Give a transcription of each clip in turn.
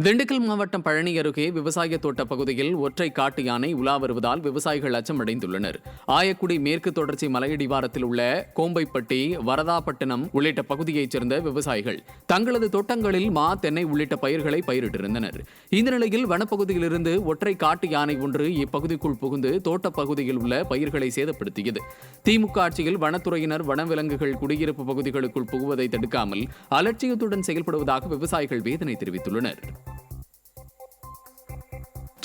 திண்டுக்கல் மாவட்டம் பழனி அருகே விவசாய தோட்ட பகுதியில் ஒற்றை காட்டு யானை உலா வருவதால் விவசாயிகள் அச்சமடைந்துள்ளனர். ஆயக்குடி மேற்கு தொடர்ச்சி மலையடிவாரத்தில் உள்ள கோம்பைப்பட்டி, வரதாப்பட்டினம் உள்ளிட்ட பகுதியைச் சேர்ந்த விவசாயிகள் தங்களது தோட்டங்களில் மா, தென்னை உள்ளிட்ட பயிர்களை பயிரிட்டிருந்தனர். இந்த நிலையில் வனப்பகுதியிலிருந்து ஒற்றை காட்டு யானை ஒன்று இப்பகுதிக்குள் புகுந்து தோட்ட பகுதியில் உள்ள பயிர்களை சேதப்படுத்தியது. திமுக ஆட்சியில் வனத்துறையினர் வனவிலங்குகள் குடியிருப்பு பகுதிகளுக்குள் புகுவதை தடுக்காமல் அலட்சியத்துடன் செயல்படுவதாக விவசாயிகள் வேதனை தெரிவித்துள்ளனர்.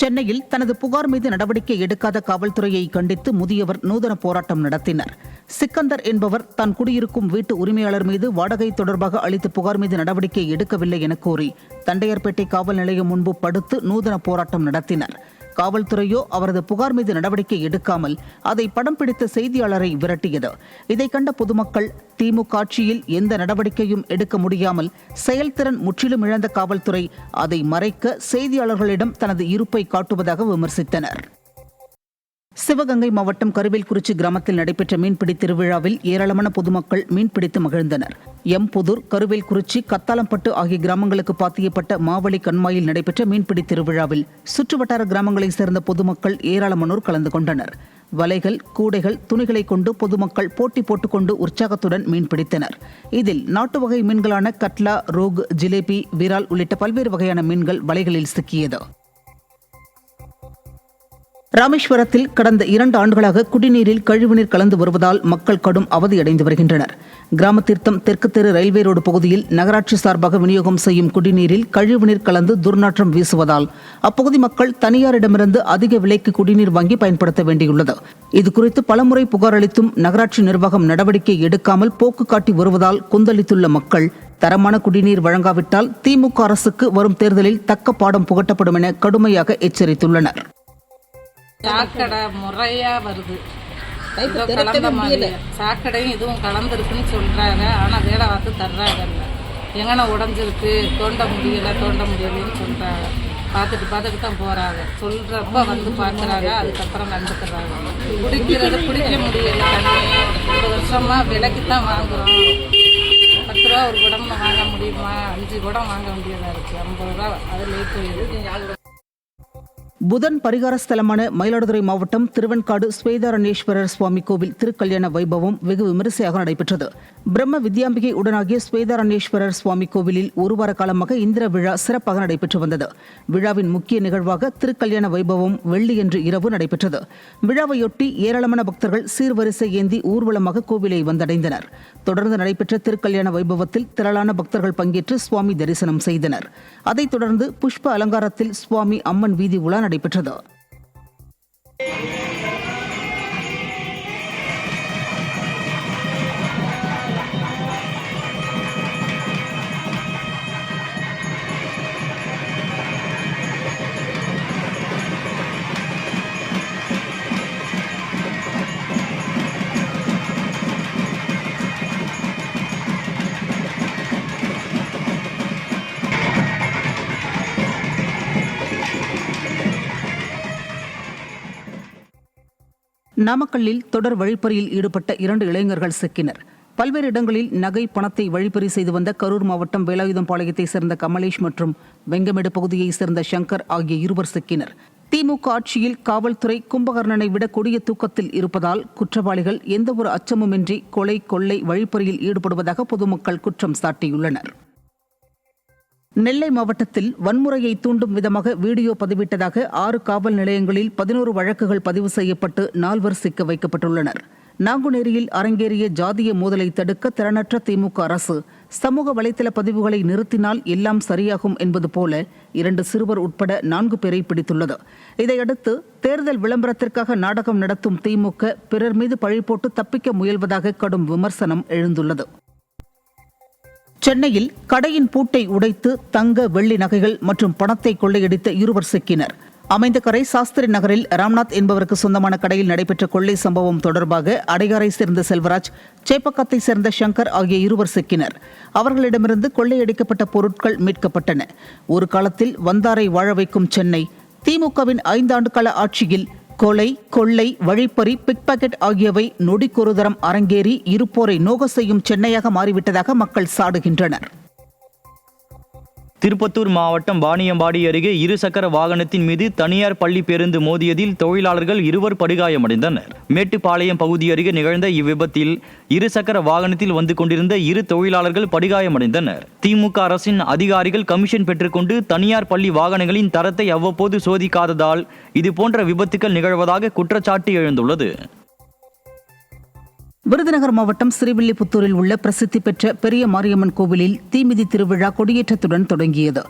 சென்னையில் தனது புகார் மீது நடவடிக்கை எடுக்காத காவல்துறையை கண்டித்து முதியவர் நூதன போராட்டம் நடத்தினர். சிக்கந்தர் என்பவர் தான் குடியிருக்கும் வீட்டு உரிமையாளர் மீது வாடகை தொடர்பாக அளித்த புகார் மீது நடவடிக்கை எடுக்கவில்லை என கூறி தண்டையார்பேட்டை காவல் நிலையம் முன்பு படுத்து நூதன போராட்டம் நடத்தினர். காவல்துறையோ அவரது புகார் மீது நடவடிக்கை எடுக்காமல் அதை படம் பிடித்த செய்தியாளரை விரட்டியது. இதை கண்ட பொதுமக்கள் திமுக ஆட்சியில் எந்த நடவடிக்கையும் எடுக்க முடியாமல் செயல்திறன் முற்றிலும் இழந்த காவல்துறை அதை மறைக்க செய்தியாளர்களிடம் தனது இருப்பை காட்டுவதாக விமர்சித்தனர். சிவகங்கை மாவட்டம் கருவேல்குறிச்சி கிராமத்தில் நடைபெற்ற மீன்பிடி திருவிழாவில் ஏராளமான பொதுமக்கள் மீன்பிடித்து மகிழ்ந்தனர். எம்புதூர், கருவேல்குறிச்சி, கத்தாலம்பட்டு ஆகிய கிராமங்களுக்கு பாத்தியப்பட்ட மாவழி கண்மாயில் நடைபெற்ற மீன்பிடி திருவிழாவில் சுற்றுவட்டார கிராமங்களைச் சேர்ந்த பொதுமக்கள் ஏராளமானோர் கலந்து கொண்டனர். வலைகள், கூடைகள், துணிகளை கொண்டு பொதுமக்கள் போட்டி போட்டுக்கொண்டு உற்சாகத்துடன் மீன்பிடித்தனர். இதில் நாட்டு வகை மீன்களான கட்லா, ரோக், ஜிலேபி, விரால் உள்ளிட்ட பல்வேறு வகையான மீன்கள் வலைகளில் சிக்கியது. ராமேஸ்வரத்தில் கடந்த 2 ஆண்டுகளாக குடிநீரில் கழிவுநீர் கலந்து வருவதால் மக்கள் கடும் அவதியடைந்து வருகின்றனர். கிராமத்தீர்த்தம் தெற்கு தெரு ரயில்வே ரோடு பகுதியில் நகராட்சி சார்பாக விநியோகம் செய்யும் குடிநீரில் கழிவுநீர் கலந்து துர்நாற்றம் வீசுவதால் அப்பகுதி மக்கள் தனியாரிடமிருந்து அதிக விலைக்கு குடிநீர் வாங்கி பயன்படுத்த வேண்டியுள்ளது. இதுகுறித்து பலமுறை புகார் அளித்தும் நகராட்சி நிர்வாகம் நடவடிக்கை எடுக்காமல் போக்கு காட்டி வருவதால் கொந்தளித்துள்ள மக்கள் தரமான குடிநீர் வழங்காவிட்டால் திமுக அரசுக்கு வரும் தேர்தலில் தக்க பாடம் புகட்டப்படும் என கடுமையாக எச்சரித்துள்ளனர். சாக்கடை முறையா வருது, கலந்த மாதிரி சாக்கடையும் இதுவும் கலந்துருக்குன்னு சொல்றாங்க. ஆனா வேலை பார்த்து தர்றாங்கல்ல, எங்கன்னா உடஞ்சிருக்கு, தோண்ட முடியலன்னு சொல்றாங்க. பார்த்துட்டு தான் போறாங்க. சொல்றப்ப வந்து பார்க்குறாங்க, அதுக்கப்புறம் கண்டுக்கிறாங்க. குடிக்க முடியல தண்ணி. 2 வருஷமா விலைக்கு தான் வாங்குறோம். 10 ரூபா ஒரு குடம் வாங்க முடியுமா? 5 குடம் வாங்க வேண்டியதா இருக்கு. 50 ரூபா அதுலேயே போயிடுது. புதன் பரிகார ஸ்தலமான மயிலாடுதுறை மாவட்டம் திருவெண்காடு ஸ்வேதாரண்யேஸ்வரர் சுவாமி கோவில் திருக்கல்யாண வைபவம் வெகு விமரிசையாக நடைபெற்றது. பிரம்ம வித்யாம்பிகை உடனாகிய ஸ்வேதாரண்யேஸ்வரர் சுவாமி கோவிலில் 1 வார காலமாக இந்திர விழா சிறப்பாக நடைபெற்று வந்தது. விழாவின் முக்கிய நிகழ்வாக திருக்கல்யாண வைபவம் வெள்ளியன்று இரவு நடைபெற்றது. விழாவையொட்டி ஏராளமான பக்தர்கள் சீர்வரிசை ஏந்தி ஊர்வலமாக கோவிலை வந்தடைந்தனர். தொடர்ந்து நடைபெற்ற திருக்கல்யாண வைபவத்தில் திரளான பக்தர்கள் பங்கேற்று சுவாமி தரிசனம் செய்தனர். அதைத் தொடர்ந்து புஷ்ப அலங்காரத்தில் சுவாமி அம்மன் வீதி உலா நடைபெற்றது. நாமக்கல்லில் தொடர் வழிப்பறியில் ஈடுபட்ட 2 இளைஞர்கள் சிக்கினர். பல்வேறு இடங்களில் நகை, பணத்தை வழிப்பறி செய்து வந்த கரூர் மாவட்டம் வேலாயுதம்பாளையத்தைச் சேர்ந்த கமலேஷ் மற்றும் வெங்கமேடு பகுதியைச் சேர்ந்த சங்கர் ஆகிய 2 சிக்கினர். திமுக ஆட்சியில் காவல்துறை கும்பகர்ணனை விட கொடிய தூக்கத்தில் இருப்பதால் குற்றவாளிகள் எந்தவொரு அச்சமுமின்றி கொலை, கொள்ளை, வழிப்பறியில் ஈடுபடுவதாக பொதுமக்கள் குற்றம் சாட்டியுள்ளனர். நெல்லை மாவட்டத்தில் வன்முறையை தூண்டும் விதமாக வீடியோ பதிவிட்டதாக 6 காவல் நிலையங்களில் 11 வழக்குகள் பதிவு செய்யப்பட்டு 4 சிக்க வைக்கப்பட்டுள்ளனர். நாங்குநேரியில் அரங்கேறிய ஜாதிய மோதலை தடுக்க திறனற்ற திமுக அரசு சமூக வலைதள பதிவுகளை நிறுத்தினால் எல்லாம் சரியாகும் என்பது போல 2 சிறுவர் உட்பட 4 பேரை பிடித்துள்ளது. இதையடுத்து தேர்தல் விளம்பரத்திற்காக நாடகம் நடத்தும் திமுக பிறர் மீது பழி போட்டு தப்பிக்க முயல்வதாக கடும் விமர்சனம் எழுந்துள்ளது. சென்னையில் கடையின் பூட்டை உடைத்து தங்க, வெள்ளி நகைகள் மற்றும் பணத்தை கொள்ளையடித்த 2 சிக்கினர். அமைந்தகரை சாஸ்திரி நகரில் ராம்நாத் என்பவருக்கு சொந்தமான கடையில் நடைபெற்ற கொள்ளை சம்பவம் தொடர்பாக அடையாரை சேர்ந்த செல்வராஜ், சேப்பக்கத்தை சேர்ந்த சங்கர் ஆகிய 2 சிக்கினர். அவர்களிடமிருந்து கொள்ளையடிக்கப்பட்ட பொருட்கள் மீட்கப்பட்டன. ஒரு காலத்தில் வந்தாரை வாழ வைக்கும் சென்னை திமுகவின் 5 ஆண்டு கால ஆட்சியில் கொலை, கொள்ளை, வழிப்பறி, பிக்பாக்கெட் ஆகியவை நொடிக்கொரு தரம் அரங்கேறி இருப்போரை நோக செய்யும் சென்னையாக மாறிவிட்டதாக மக்கள் சாடுகின்றனர். திருப்பத்தூர் மாவட்டம் வாணியம்பாடி அருகே இருசக்கர வாகனத்தின் மீது தனியார் பள்ளி பேருந்து மோதியதில் தொழிலாளர்கள் 2 படுகாயமடைந்தனர். மேட்டுப்பாளையம் பகுதி அருகே நிகழ்ந்த இவ்விபத்தில் இருசக்கர வாகனத்தில் வந்து கொண்டிருந்த 2 தொழிலாளர்கள் படுகாயமடைந்தனர். திமுக அரசின் அதிகாரிகள் கமிஷன் பெற்றுக்கொண்டு தனியார் பள்ளி வாகனங்களின் தரத்தை அவ்வப்போது சோதிக்காததால் இதுபோன்ற விபத்துகள் நிகழ்வதாக குற்றச்சாட்டு எழுந்துள்ளது. விருதுநகர் மாவட்டம் ஸ்ரீவில்லிபுத்தூரில் உள்ள பிரசித்தி பெற்ற பெரிய மாரியம்மன் கோவிலில் தீமிதி திருவிழா கொடியேற்றத்துடன் தொடங்கியது.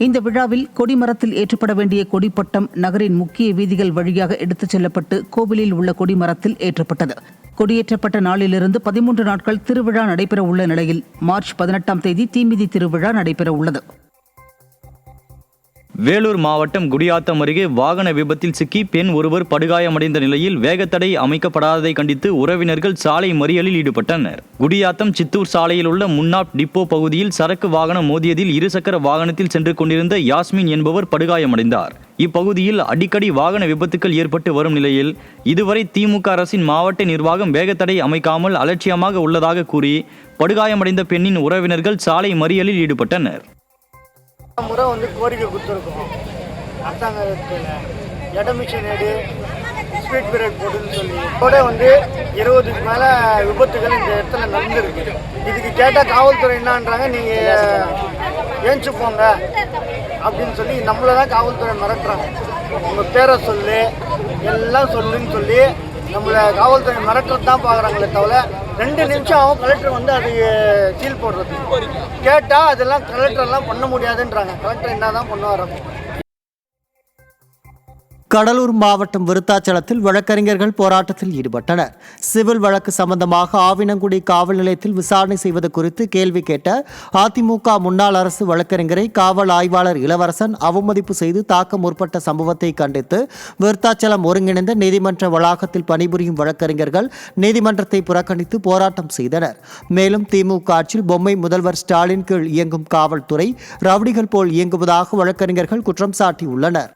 இந்த விழாவில் கொடிமரத்தில் ஏற்றப்பட வேண்டிய கொடிப்பட்டம் நகரின் முக்கிய வீதிகள் வழியாக எடுத்துச் செல்லப்பட்டு கோவிலில் உள்ள கொடிமரத்தில் ஏற்றப்பட்டது. கொடியேற்றப்பட்ட நாளிலிருந்து 13 நாட்கள் திருவிழா நடைபெற உள்ள நிலையில் மார்ச் 18ஆம் தேதி தீமிதி திருவிழா நடைபெற உள்ளது. வேலூர் மாவட்டம் குடியாத்தம் அருகே வாகன விபத்தில் சிக்கி பெண் ஒருவர் படுகாயமடைந்த நிலையில் வேகத்தடை அமைக்கப்படாததை கண்டித்து உறவினர்கள் சாலை மறியலில் ஈடுபட்டனர். குடியாத்தம் சித்தூர் சாலையில் உள்ள முன்னாப் டிப்போ பகுதியில் சரக்கு வாகனம் மோதியதில் இருசக்கர வாகனத்தில் சென்று கொண்டிருந்த யாஸ்மின் என்பவர் படுகாயமடைந்தார். இப்பகுதியில் அடிக்கடி வாகன விபத்துக்கள் ஏற்பட்டு வரும் நிலையில் இதுவரை திமுக அரசின் மாவட்ட நிர்வாகம் வேகத்தடை அமைக்காமல் அலட்சியமாக உள்ளதாக கூறி படுகாயமடைந்த பெண்ணின் உறவினர்கள் சாலை மறியலில் ஈடுபட்டனர். முறை கோரிக்கை கொடுத்துருக்கோம். அரசாங்கத்தில் இடமிஷன் எடு ஸ்பீட் பிரேக் போட்டுன்னு சொல்லி கூட 20க்கு மேலே விபத்துகள் இந்த இடத்துல நடந்துருக்கு. இதுக்கு கேட்டால் காவல்துறை என்னன்றாங்க, நீங்கள் ஏஞ்சி போங்க அப்படின்னு சொல்லி நம்மளை தான் காவல்துறை மிரட்டுறாங்க. உங்கள் பேரை சொல்லு எல்லாம் சொல்லுன்னு சொல்லி நம்மளை காவல்துறை மிரட்டுறது தான் பார்க்குறாங்களே தவிர 2 நிமிஷம் ஆகும் கலெக்டர் அது சீல் போடுறது. கேட்டால் அதெல்லாம் கலெக்டர்லாம் பண்ண முடியாதுன்றாங்க. கலெக்டர் என்ன தான் பண்ணுவார்? கடலூர் மாவட்டம் விருத்தாச்சலத்தில் வழக்கறிஞர்கள் போராட்டத்தில் ஈடுபட்டனர். சிவில் வழக்கு சம்பந்தமாக ஆவினங்குடி காவல் நிலையத்தில் விசாரணை செய்வது குறித்து கேள்வி கேட்ட அதிமுக முன்னாள் அரசு வழக்கறிஞரை காவல் ஆய்வாளர் இளவரசன் அவமதிப்பு செய்து தாக்க முற்பட்ட சம்பவத்தை கண்டித்து விருத்தாச்சலம் ஒருங்கிணைந்த நீதிமன்ற வளாகத்தில் பணிபுரியும் வழக்கறிஞர்கள் நீதிமன்றத்தை புறக்கணித்து போராட்டம் செய்தனர். மேலும் திமுக ஆட்சியில் பொம்மை முதல்வர் ஸ்டாலின் கீழ் இயங்கும் காவல்துறை ரவுடிகள் போல் இயங்குவதாக வழக்கறிஞர்கள் குற்றம் சாட்டியுள்ளனர்.